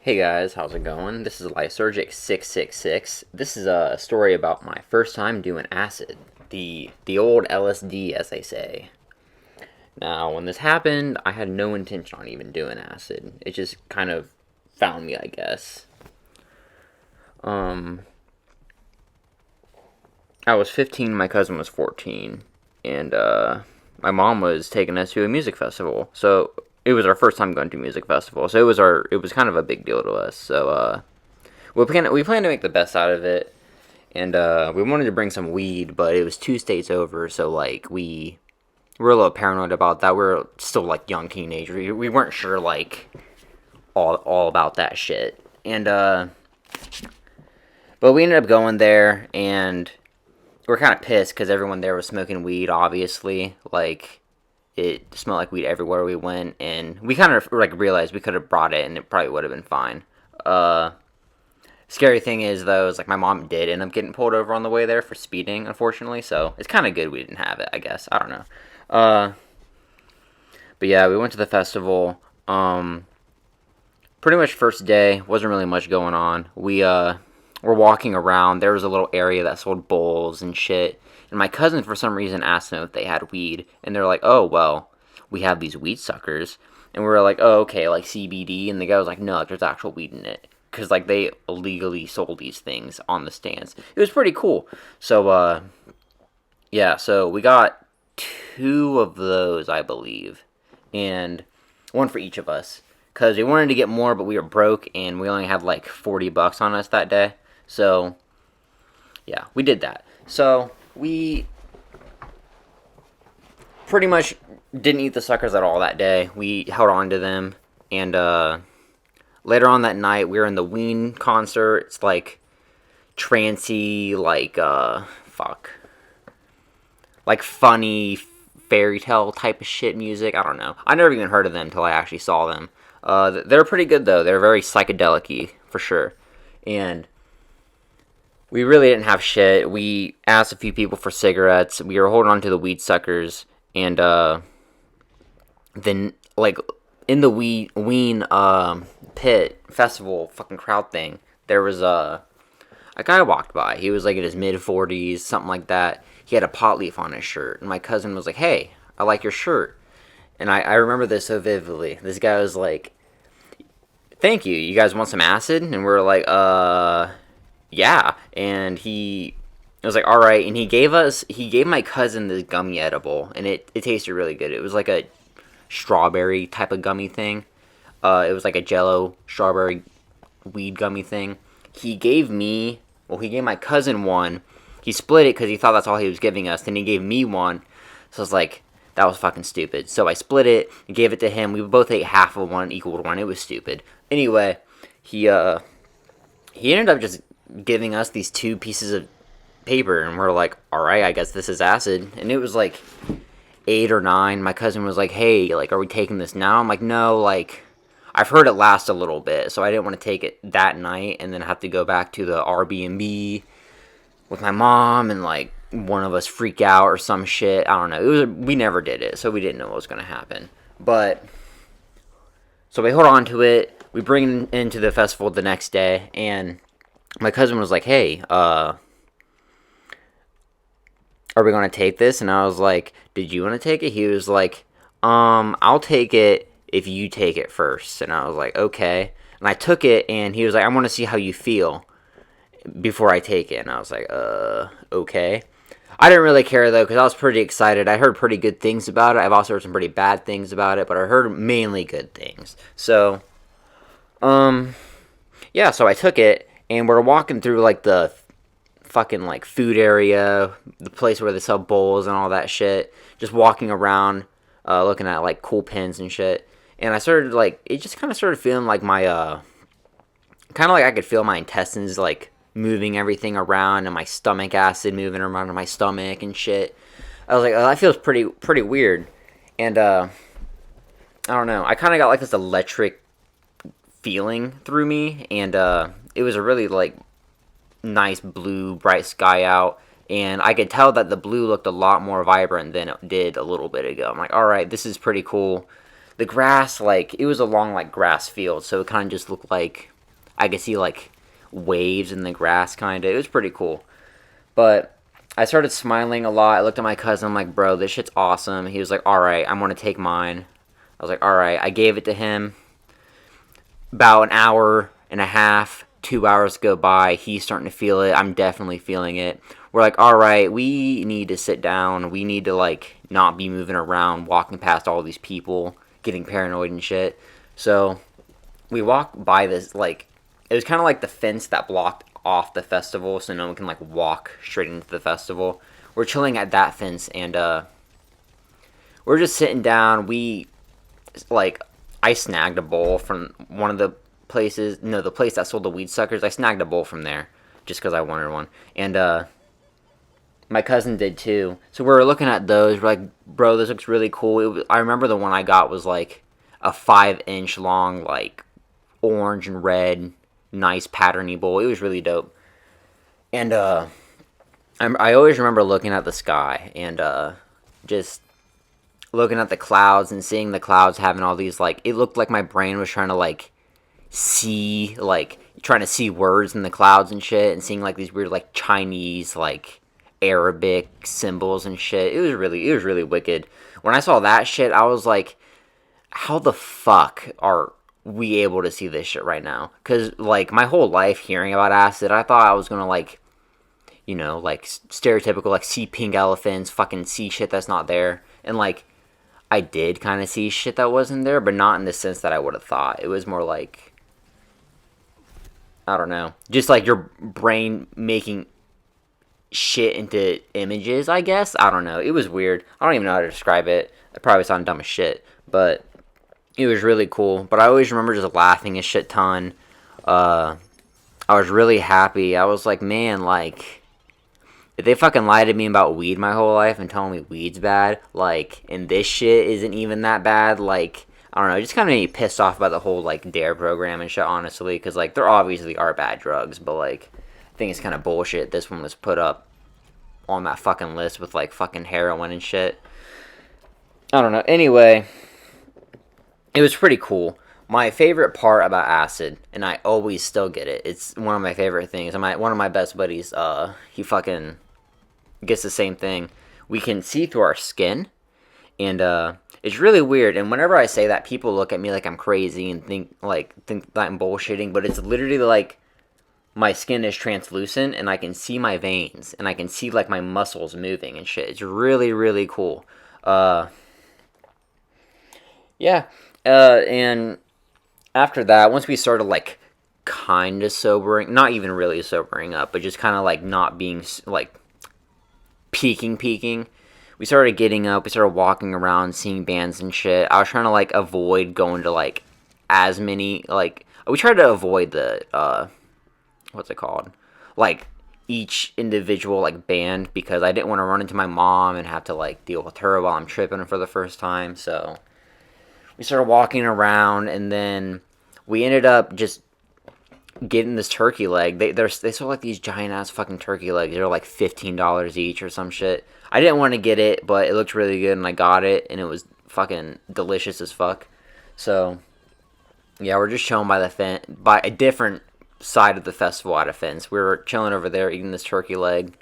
Hey guys, how's it going? This is Lysergic666. This is a story about my first time doing acid. The old LSD, as they say. Now, when this happened, I had no intention on even doing acid. It just kind of found me, I guess. Um, I was 15, my cousin was 14, and my mom was taking us to a music festival. So it was our first time going to a music festival. So it was kind of a big deal to us. So we planned to make the best out of it, and we wanted to bring some weed, but it was 2 states over, so like we were a little paranoid about that. We were still like young teenagers. We weren't sure like all about that shit, and but we ended up going there, and we're kind of pissed because everyone there was smoking weed. Obviously, like it smelled like weed everywhere we went, and we kind of like realized we could have brought it, and it probably would have been fine. Scary thing is though, is like my mom did end up getting pulled over on the way there for speeding, unfortunately. So it's kind of good we didn't have it, I guess. I don't know. But yeah, we went to the festival. Pretty much first day wasn't really much going on. We were walking around. There was a little area that sold bowls and shit. And my cousin, for some reason, asked them if they had weed, and they're like, "Oh well, we have these weed suckers." And we were like, "Oh okay, like CBD." And the guy was like, "No, like, there's actual weed in it." Because like they illegally sold these things on the stands. It was pretty cool. So yeah, so we got two of those, I believe, and one for each of us. Because we wanted to get more, but we were broke, and we only had like $40 on us that day. So yeah, we did that. So we pretty much didn't eat the suckers at all that day. We held on to them, and later on that night, we were in the Ween concert. It's like trancy, like like funny fairy tale type of shit music. I don't know. I never even heard of them until I actually saw them. They're pretty good though. They're very psychedelic-y for sure, and we really didn't have shit. We asked a few people for cigarettes. We were holding on to the weed suckers, and then like in the Ween pit festival fucking crowd thing, there was a guy walked by. He was like in his mid-40s, something like that. He had a pot leaf on his shirt, and my cousin was like, "Hey, I like your shirt." And I remember this so vividly. This guy was like, "Thank you. You guys want some acid?" And we were like, yeah. And he was like, "All right." And he gave my cousin this gummy edible, and it tasted really good. It was like a strawberry type of gummy thing. It was like a Jello strawberry weed gummy thing. He gave my cousin one. He split it because he thought that's all he was giving us. Then he gave me one. So I was like, that was fucking stupid. So I split it, gave it to him. We both ate half of one, equal to one. It was stupid. Anyway, he ended up just giving us these two pieces of paper, and we're like, all right, I guess this is acid. And it was like 8 or 9. My cousin was like, hey, like, are we taking this now? I'm like, no, like, I've heard it last a little bit, so I didn't want to take it that night and then have to go back to the Airbnb with my mom and like one of us freak out or some shit. I don't know. We never did it, so we didn't know what was gonna happen. But so we hold on to it. We bring it into the festival the next day, and my cousin was like, "Hey, are we gonna take this?" And I was like, "Did you want to take it?" He was like, I'll take it if you take it first." And I was like, okay. And I took it, and he was like, I want to see how you feel before I take it. And I was like, okay. I didn't really care, though, because I was pretty excited. I heard pretty good things about it. I've also heard some pretty bad things about it, but I heard mainly good things. So, yeah, so I took it, and we're walking through, like, the fucking, like, food area, the place where they sell bowls and all that shit, just walking around, looking at, like, cool pins and shit. And I started, like, it just kind of started feeling like my, kind of like I could feel my intestines, like, moving everything around, and my stomach acid moving around in my stomach and shit. I was like, oh, that feels pretty weird. And, I don't know, I kind of got, like, this electric feeling through me, and, it was a really, like, nice blue, bright sky out, and I could tell that the blue looked a lot more vibrant than it did a little bit ago. I'm like, alright, this is pretty cool. The grass, like, it was a long, like, grass field, so it kind of just looked like I could see like waves in the grass, kind of. It was pretty cool. But I started smiling a lot. I looked at my cousin. I'm like, bro, this shit's awesome. He was like, all right, I'm gonna take mine. I was like, all right. I gave it to him. About an hour and a half, 2 hours go by. He's starting to feel it. I'm definitely feeling it. We're like, all right, we need to sit down. We need to like not be moving around, walking past all these people, getting paranoid and shit. So we walk by this like it was kind of like the fence that blocked off the festival, so no one can like walk straight into the festival. We're chilling at that fence, and we're just sitting down. We like I snagged a bowl from one of the places. No, the place that sold the weed suckers. I snagged a bowl from there just because I wanted one, and my cousin did too. So we were looking at those. We're like, bro, this looks really cool. I remember the one I got was like a 5-inch long, like orange and red, nice patterny bowl. It was really dope. And I always remember looking at the sky and just looking at the clouds and seeing the clouds having all these like it looked like my brain was trying to like see like trying to see words in the clouds and shit and seeing like these weird like Chinese like Arabic symbols and shit. It was really wicked. When I saw that shit, I was like, how the fuck are we able to see this shit right now? Because like my whole life hearing about acid, I thought I was gonna like, you know, like stereotypical like see pink elephants, fucking see shit that's not there, and like I did kind of see shit that wasn't there, but not in the sense that I would have thought. It was more like, I don't know, just like your brain making shit into images, I guess. I don't know. It was weird. I don't even know how to describe it. It probably sounded dumb as shit, but it was really cool. But I always remember just laughing a shit ton. I was really happy. I was like, man, like, if they fucking lied to me about weed my whole life and telling me weed's bad, like, and this shit isn't even that bad, like, I don't know, it just kind of made me pissed off about the whole, like, DARE program and shit, honestly, because, like, there obviously are bad drugs, but, like, I think it's kind of bullshit this one was put up on that fucking list with, like, fucking heroin and shit. I don't know. Anyway, it was pretty cool. My favorite part about acid, and I always still get it, it's one of my favorite things. One of my best buddies, he fucking gets the same thing. We can see through our skin, and it's really weird. And whenever I say that, people look at me like I'm crazy and think that I'm bullshitting, but it's literally like my skin is translucent and I can see my veins and I can see like my muscles moving and shit. It's really cool. Yeah. And after that, once we started like kind of sobering, not even really sobering up, but just kind of like not being like peaking, we started getting up, we started walking around, seeing bands and shit. I was trying to like avoid going to like as many, like, we tried to avoid the, what's it called? Like, each individual, like, band, because I didn't want to run into my mom and have to, like, deal with her while I'm tripping for the first time, so we started walking around, and then we ended up just getting this turkey leg. They sold, like, these giant-ass fucking turkey legs. They were, like, $15 each or some shit. I didn't want to get it, but it looked really good, and I got it, and it was fucking delicious as fuck. So, yeah, we're just chilling by a different side of the festival at a fence. We were chilling over there eating this turkey leg.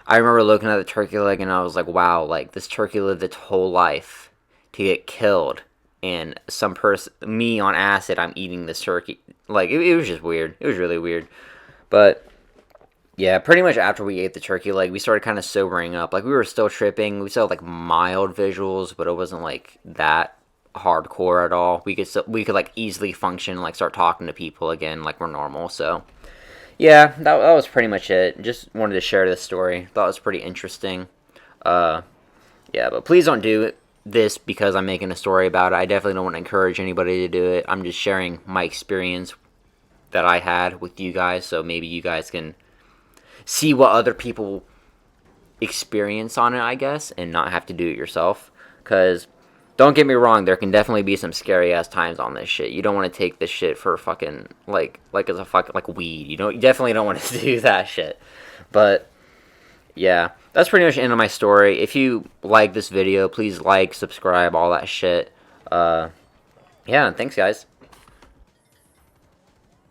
I remember looking at the turkey leg and I was like, wow, like, this turkey lived its whole life to get killed, and me on acid, I'm eating this turkey. Like, it was just weird. It was really weird. But yeah, pretty much after we ate the turkey leg, we started kind of sobering up. Like, we were still tripping. We still had like mild visuals, but it wasn't like that hardcore at all. We could like easily function, like start talking to people again like we're normal. So yeah, that was pretty much it. Just wanted to share this story. Thought it was pretty interesting. Yeah, but please don't do this because I'm making a story about it. I definitely don't want to encourage anybody to do it. I'm just sharing my experience that I had with you guys, so maybe you guys can see what other people experience on it, I guess, and not have to do it yourself. Because don't get me wrong, there can definitely be some scary ass times on this shit. You don't want to take this shit for fucking like it's a fucking like weed. You definitely don't want to do that shit. But yeah, that's pretty much the end of my story. If you like this video, please like, subscribe, all that shit. Yeah, thanks guys.